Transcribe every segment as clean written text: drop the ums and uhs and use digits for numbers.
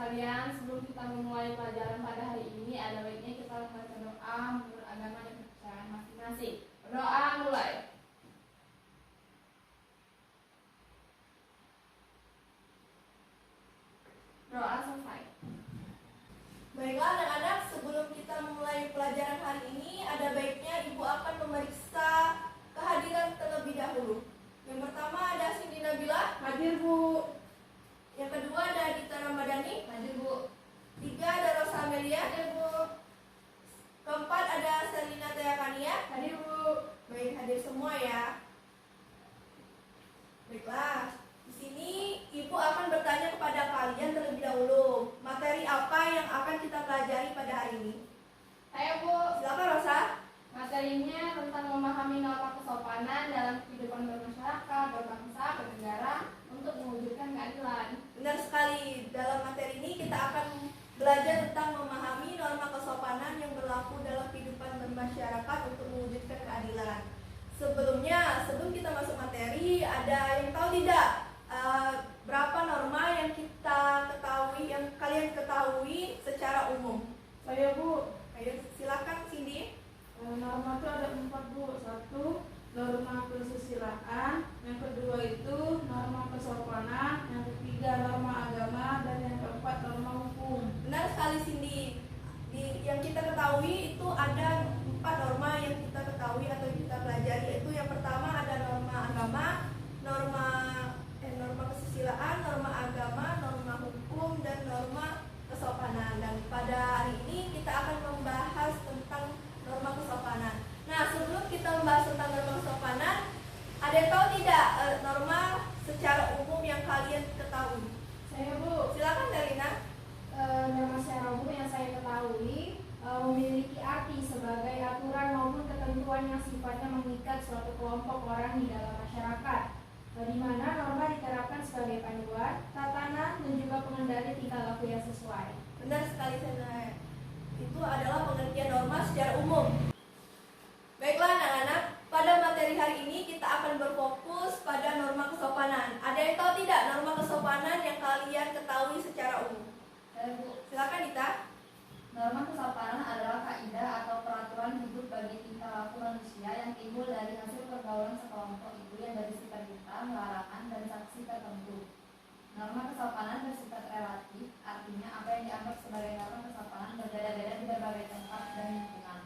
sekalian, sebelum kita memulai pelajaran pada hari ini, ada baiknya kita membaca doa menurut agama dan kepercayaan masing-masing. Berdoa mulai. Doa selesai. Baiklah anak-anak, sebelum kita memulai pelajaran hari ini, ada baiknya Ibu akan memeriksa kehadiran terlebih dahulu. Yang pertama ada Cindy Nabila. Hadir, Bu. Yang kedua ada Dita Ramadhani. Hadir, Bu. Tiga ada Rosa Amelia. Hadir, Bu. Keempat ada Selina Tayakania. Hadir, Bu. Baik, hadir semua ya. Baiklah, di sini Ibu akan bertanya kepada kalian terlebih dahulu. Materi apa yang akan kita pelajari pada hari ini? Ayo, Bu. Silakan Rosa. Materinya tentang memahami norma kesopanan dalam kehidupan bermasyarakat, berbangsa, bernegara untuk mewujudkan keadilan. Benar sekali, dalam materi ini kita akan belajar tentang memahami norma kesopanan yang berlaku dalam kehidupan bermasyarakat untuk mewujudkan keadilan. Sebelum kita masuk materi, ada yang tahu tidak berapa norma yang kita ketahui, yang kalian ketahui secara umum? Saya, Bu. Ayo silakan Cindy. Norma itu ada 4, Bu. 1, norma kesusilaan. Yang kedua itu norma kesopanan. Yang ketiga norma agama. Dan yang keempat norma hukum. Benar sekali Cindy. Yang kita ketahui itu ada 4 norma yang kita ketahui atau kita pelajari, yaitu yang pertama ada norma agama, norma kesusilaan, norma agama, norma hukum, dan norma kesopanan. Dan pada hari ini kita akan membahas tentang norma kesopanan. Nah, sebelum kita membahas tentang norma kesopanan, ada yang tahu tidak norma secara umum yang kalian ketahui? Saya, Bu. Silakan Darina. Norma secara umum yang saya ketahui memiliki arti sebagai aturan maupun ketentuan yang sifatnya mengikat suatu kelompok orang di dalam masyarakat, di mana norma diterapkan sebagai panduan, tatanan, dan juga pengendali tingkah laku yang sesuai. Benar sekali Sena. Itu adalah pengertian norma secara umum. Baiklah anak-anak, pada materi hari ini kita akan berfokus pada norma kesopanan. Ada yang tahu tidak norma kesopanan yang kalian ketahui secara umum? Bu. Silakan Dita. Norma kesopanan adalah kaidah atau peraturan hidup bagi tingkah laku manusia yang timbul dari hasil pergaulan sekelompok itu yang bersifat kita, larangan, dan sanksi tertentu. Norma kesopanan bersifat relatif, artinya apa yang dianggap sebagai norma kesopanan berbeda-beda di berbagai tempat dan lingkungan.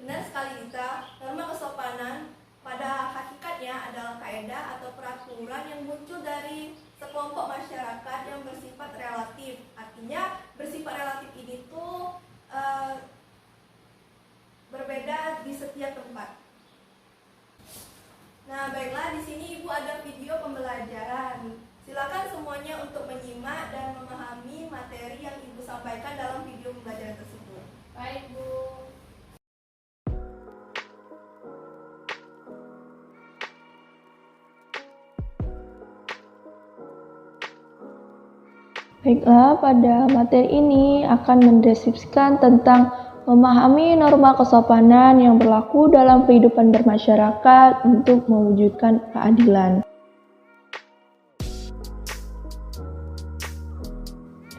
Benar sekali Dita. Norma kesopanan pada hakikatnya adalah kaidah atau peraturan yang muncul dari sekelompok masyarakat yang bersifat relatif. Artinya bersifat relatif ini tuh berbeda di setiap tempat. Nah, baiklah, di sini Ibu ada video pembelajaran. Silakan semuanya untuk menyimak dan memahami materi yang Ibu sampaikan dalam video pembelajaran tersebut. Baik, Bu. Baiklah, pada materi ini akan mendeskripsikan tentang memahami norma kesopanan yang berlaku dalam kehidupan bermasyarakat untuk mewujudkan keadilan.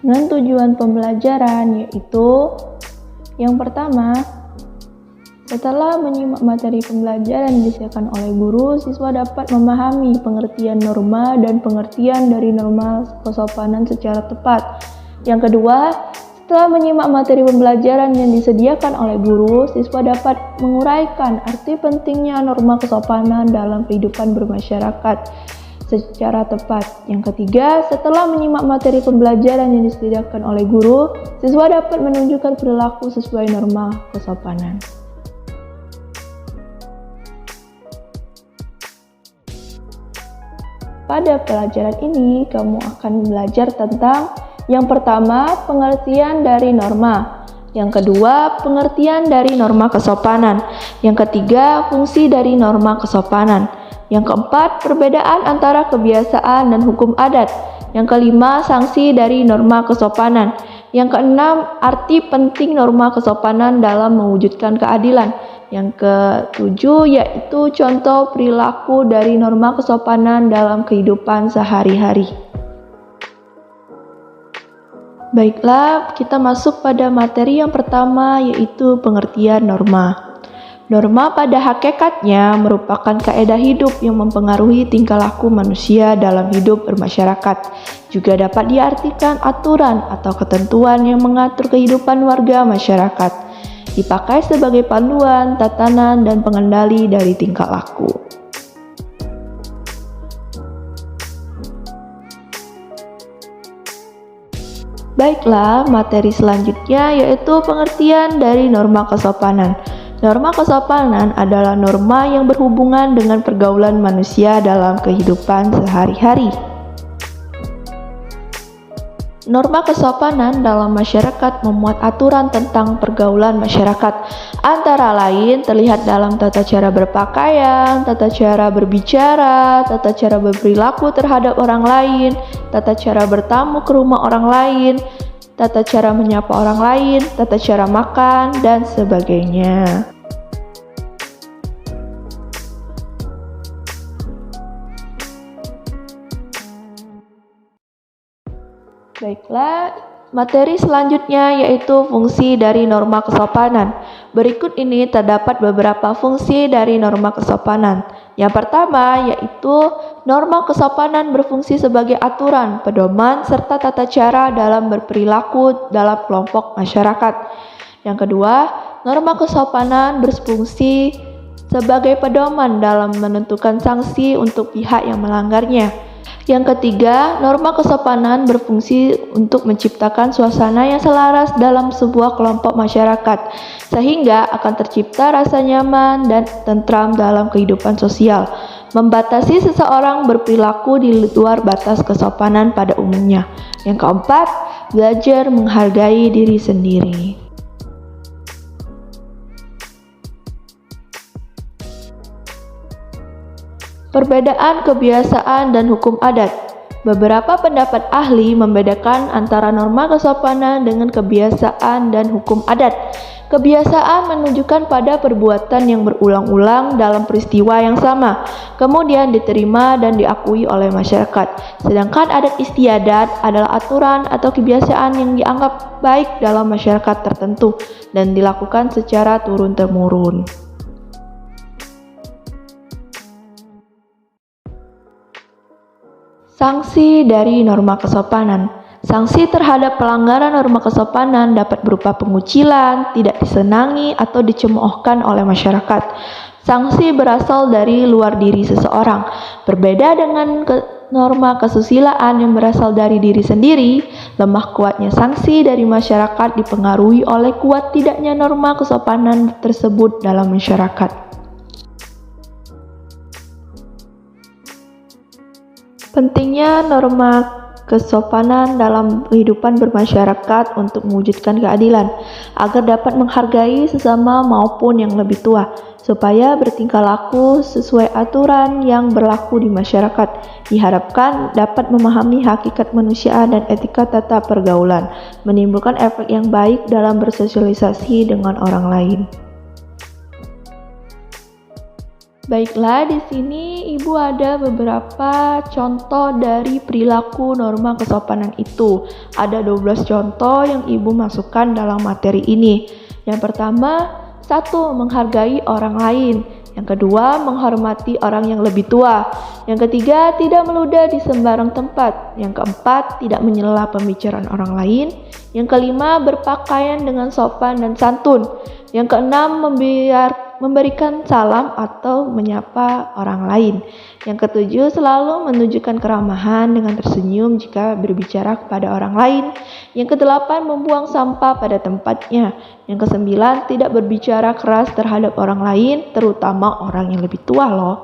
Dengan tujuan pembelajaran yaitu yang pertama, setelah menyimak materi pembelajaran yang disediakan oleh guru, siswa dapat memahami pengertian norma dan pengertian dari norma kesopanan secara tepat. Yang kedua, setelah menyimak materi pembelajaran yang disediakan oleh guru, siswa dapat menguraikan arti pentingnya norma kesopanan dalam kehidupan bermasyarakat secara tepat. Yang ketiga, setelah menyimak materi pembelajaran yang disediakan oleh guru, siswa dapat menunjukkan perilaku sesuai norma kesopanan. Pada pelajaran ini, kamu akan belajar tentang yang pertama, pengertian dari norma. Yang kedua, pengertian dari norma kesopanan. Yang ketiga, fungsi dari norma kesopanan. Yang keempat, perbedaan antara kebiasaan dan hukum adat. Yang kelima, sanksi dari norma kesopanan. Yang keenam, arti penting norma kesopanan dalam mewujudkan keadilan. Yang ketujuh yaitu contoh perilaku dari norma kesopanan dalam kehidupan sehari-hari. Baiklah, kita masuk pada materi yang pertama, yaitu pengertian norma. Norma pada hakikatnya merupakan kaedah hidup yang mempengaruhi tingkah laku manusia dalam hidup bermasyarakat. Juga dapat diartikan aturan atau ketentuan yang mengatur kehidupan warga masyarakat. Dipakai sebagai panduan, tatanan, dan pengendali dari tingkah laku. Baiklah, materi selanjutnya yaitu pengertian dari norma kesopanan. Norma kesopanan adalah norma yang berhubungan dengan pergaulan manusia dalam kehidupan sehari-hari. Norma kesopanan dalam masyarakat memuat aturan tentang pergaulan masyarakat. Antara lain terlihat dalam tata cara berpakaian, tata cara berbicara, tata cara berperilaku terhadap orang lain, tata cara bertamu ke rumah orang lain, tata cara menyapa orang lain, tata cara makan, dan sebagainya. Baiklah, materi selanjutnya yaitu fungsi dari norma kesopanan. Berikut ini terdapat beberapa fungsi dari norma kesopanan. Yang pertama yaitu norma kesopanan berfungsi sebagai aturan, pedoman, serta tata cara dalam berperilaku dalam kelompok masyarakat. Yang kedua, norma kesopanan berfungsi sebagai pedoman dalam menentukan sanksi untuk pihak yang melanggarnya. Yang ketiga, norma kesopanan berfungsi untuk menciptakan suasana yang selaras dalam sebuah kelompok masyarakat, sehingga akan tercipta rasa nyaman dan tentram dalam kehidupan sosial, membatasi seseorang berperilaku di luar batas kesopanan pada umumnya. Yang keempat, belajar menghargai diri sendiri. Perbedaan kebiasaan dan hukum adat. Beberapa pendapat ahli membedakan antara norma kesopanan dengan kebiasaan dan hukum adat. Kebiasaan menunjukkan pada perbuatan yang berulang-ulang dalam peristiwa yang sama, kemudian diterima dan diakui oleh masyarakat. Sedangkan adat istiadat adalah aturan atau kebiasaan yang dianggap baik dalam masyarakat tertentu dan dilakukan secara turun-temurun. Sanksi dari norma kesopanan. Sanksi terhadap pelanggaran norma kesopanan dapat berupa pengucilan, tidak disenangi, atau dicemoohkan oleh masyarakat. Sanksi berasal dari luar diri seseorang. Berbeda dengan norma kesusilaan yang berasal dari diri sendiri, lemah kuatnya sanksi dari masyarakat dipengaruhi oleh kuat tidaknya norma kesopanan tersebut dalam masyarakat. Pentingnya norma kesopanan dalam kehidupan bermasyarakat untuk mewujudkan keadilan, agar dapat menghargai sesama maupun yang lebih tua, supaya bertingkah laku sesuai aturan yang berlaku di masyarakat. Diharapkan dapat memahami hakikat manusia dan etika tata pergaulan, menimbulkan efek yang baik dalam bersosialisasi dengan orang lain. Baiklah, di sini Ibu ada beberapa contoh dari perilaku norma kesopanan itu. Ada 12 contoh yang Ibu masukkan dalam materi ini. Yang pertama, 1. Menghargai orang lain. Yang kedua, menghormati orang yang lebih tua. Yang ketiga, tidak meludah di sembarang tempat. Yang keempat, tidak menyela pembicaraan orang lain. Yang kelima, berpakaian dengan sopan dan santun. Yang keenam, memberikan salam atau menyapa orang lain. Yang ketujuh, selalu menunjukkan keramahan dengan tersenyum jika berbicara kepada orang lain. Yang kedelapan, membuang sampah pada tempatnya. Yang kesembilan, tidak berbicara keras terhadap orang lain, terutama orang yang lebih tua loh.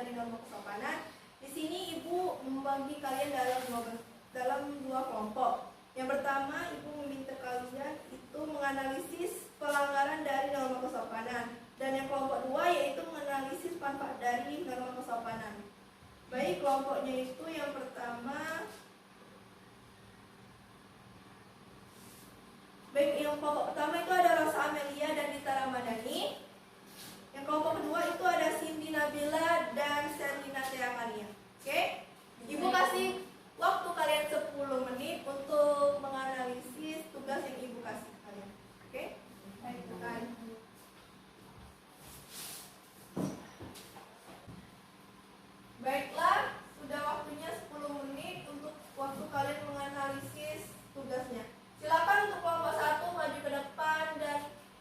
dari norma kesopanan. Di sini Ibu membagi kalian dalam dua kelompok. Yang pertama, Ibu meminta kalian itu menganalisis pelanggaran dari norma kesopanan. Dan yang kelompok dua yaitu menganalisis manfaat dari norma kesopanan. Baik, kelompoknya itu yang pertama. Baik, yang kelompok pertama itu ada Rosa Amelia dan Dita Ramadhani. Yang kelompok kedua itu ada Cindy Nabila dan Selina Teakania. Oke? Ibu kasih waktu kalian 10 menit untuk menganalisis tugas yang Ibu kasih kalian. Oke? Baik, bukan. Baiklah, sudah waktunya 10 menit untuk waktu kalian menganalisis tugasnya. Silakan untuk kelompok 1 maju ke depan dan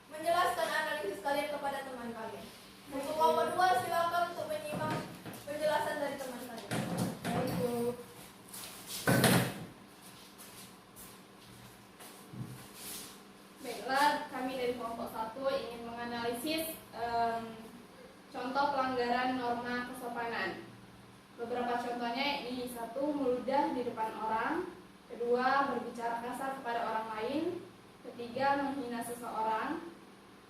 menjelaskan analisis kalian kepada teman kalian. Untuk kelompok 2 silakan untuk menyimak penjelasan dari teman kalian. Baik, Bu. Baiklah, kami dari kelompok 1 ingin menganalisis contoh pelanggaran norma kesopanan. Beberapa contohnya ini: 1. Meludah di depan orang. 2. Berbicara kasar kepada orang lain. 3. Menghina seseorang.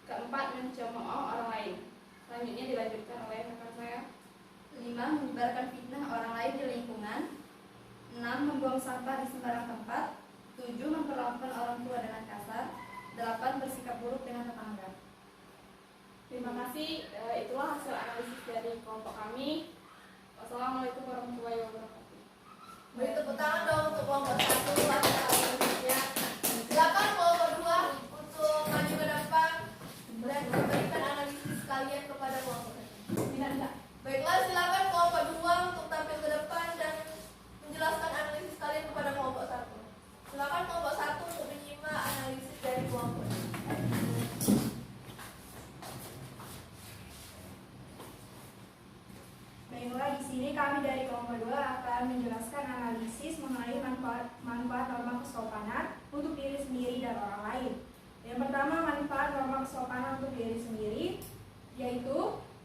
4. Mencemooh orang lain. Selanjutnya dilanjutkan oleh rekan saya. 5. Menyebarkan fitnah orang lain di lingkungan. 6. Membuang sampah di sembarang tempat. 7. Memperlakukan orang tua dengan kasar. 8. Bersikap buruk dengan tetangga. Terima kasih. Itulah hasil analisis dari kelompok kami. Wassalamualaikum warahmatullahi wabarakatuh. Beri tepuk tangan dong untuk kelompok 1 hasil analisisnya. Silakan kelompok 2 untuk maju ke depan dan memberikan analisis kalian kepada kelompok 1. Baiklah, silakan kelompok 2 untuk tampil ke depan dan menjelaskan analisis kalian kepada kelompok 1. Silakan kelompok 1 untuk menyimak analisis dari kelompok 1. Baiklah, di sini kami dari kelompok 2 akan menjelaskan analisis mengenai manfaat norma kesopanan untuk diri sendiri dan orang lain. Yang pertama, manfaat norma kesopanan untuk diri sendiri, yaitu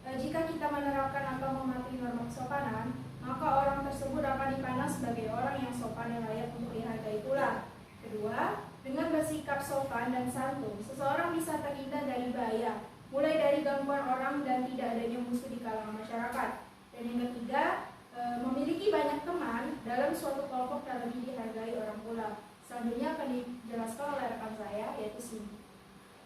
jika kita menerapkan atau mematuhi norma kesopanan, maka orang tersebut akan dipandang sebagai orang yang sopan dan layak untuk dihargai pula. Kedua, dengan bersikap sopan dan santun, seseorang bisa terhindar dari bahaya, mulai dari gangguan orang dan tidak adanya musuh di kalangan masyarakat. Dan yang ketiga, memiliki banyak teman dalam suatu kelompok dan lebih dihargai orang pula. Selanjutnya akan dijelaskan oleh rekan saya, yaitu Cindy.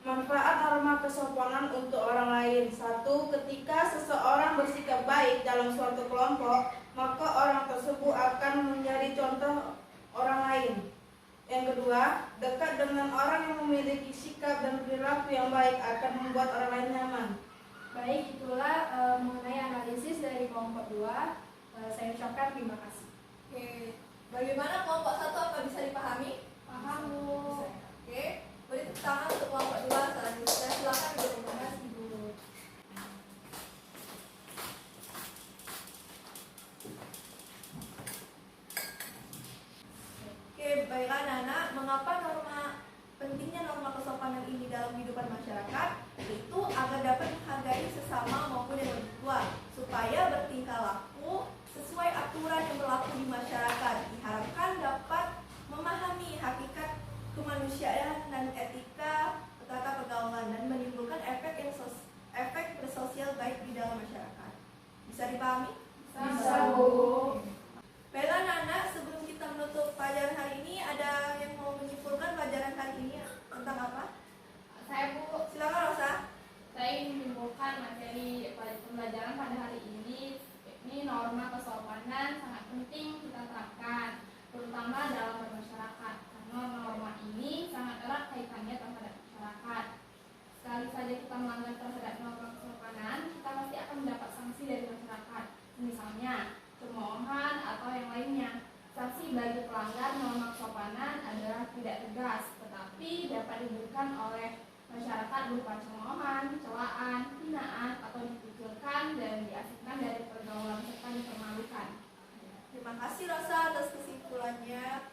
Manfaat norma kesopanan untuk orang lain. 1. Ketika seseorang bersikap baik dalam suatu kelompok, maka orang tersebut akan menjadi contoh orang lain. Yang kedua, dekat dengan orang yang memiliki sikap dan perilaku yang baik akan membuat orang lain nyaman. Baik, itulah mengenai analisis dari kelompok 2. Saya ucapkan terima kasih. Oke, bagaimana kelompok 1, apa bisa dipahami? Paham, Bu. Oke, beri tepuk tangan untuk kelompok 2. Selanjutnya silakan berkomunikasi dulu. Oke, baiklah anak-anak, mengapa pentingnya norma kesopanan ini dalam kehidupan masyarakat? Itu agar dapat menghargai sesama maupun yang lebih tua, supaya bertingkah laku sesuai aturan yang berlaku di masyarakat. Diharapkan dapat memahami hakikat kemanusiaan dan etika tata pergaulan dan menimbulkan efek bersosial baik di dalam masyarakat. Bisa dipahami? Bisa, Bu. Baiklah anak-anak, sebelum kita menutup pelajaran hari ini, ada yang mau menyimpulkan pelajaran hari ini tentang apa? Saya, Bu. Silakan Rosa. Saya ingin menyimpulkan materi pembelajaran pada hari ini. Ini norma kesopanan sangat penting kita terapkan, terutama dalam bermasyarakat, karena norma ini sangat erat kaitannya terhadap masyarakat. Sekali saja kita melanggar terhadap norma kesopanan, kita pasti akan mendapat sanksi dari masyarakat, misalnya cemoohan atau yang lainnya. Sanksi bagi pelanggar norma kesopanan adalah tidak tegas, tetapi dapat diberikan oleh masyarakat berupa cemoohan, celaan, hinaan, atau dikucilkan dan diasingkan dari pergaulan serta dipermalukan. Terima kasih Rosa atas kesimpulannya.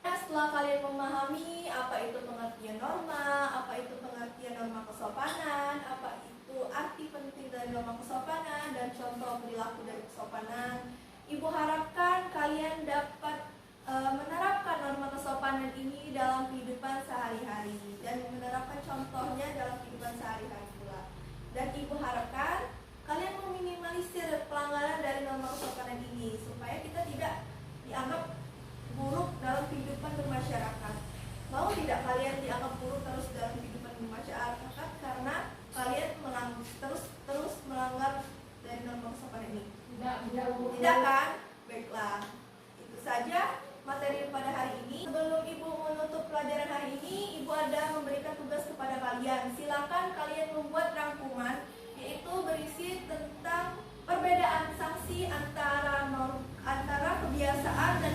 Nah, setelah kalian memahami apa itu pengertian norma, apa itu pengertian norma kesopanan, apa itu itu arti penting dari norma kesopanan dan contoh perilaku dari kesopanan. Ibu harapkan kalian dapat menerapkan norma kesopanan ini dalam kehidupan sehari-hari dan menerapkan contohnya dalam kehidupan sehari-hari pula. Dan ibu harapkan kalian meminimalisir pelanggaran dari norma kesopanan ini supaya kita tidak dianggap buruk dalam kehidupan bermasyarakat. Mau tidak kalian dianggap buruk terus dalam kehidupan bermasyarakat karena kalian terus melanggar dari norma kesopanan ini? Tidak kan? Baiklah, itu saja materi pada hari ini. Sebelum ibu menutup pelajaran hari ini, ibu ada memberikan tugas kepada kalian. Silakan kalian membuat rangkuman, yaitu berisi tentang perbedaan sanksi antara kebiasaan dan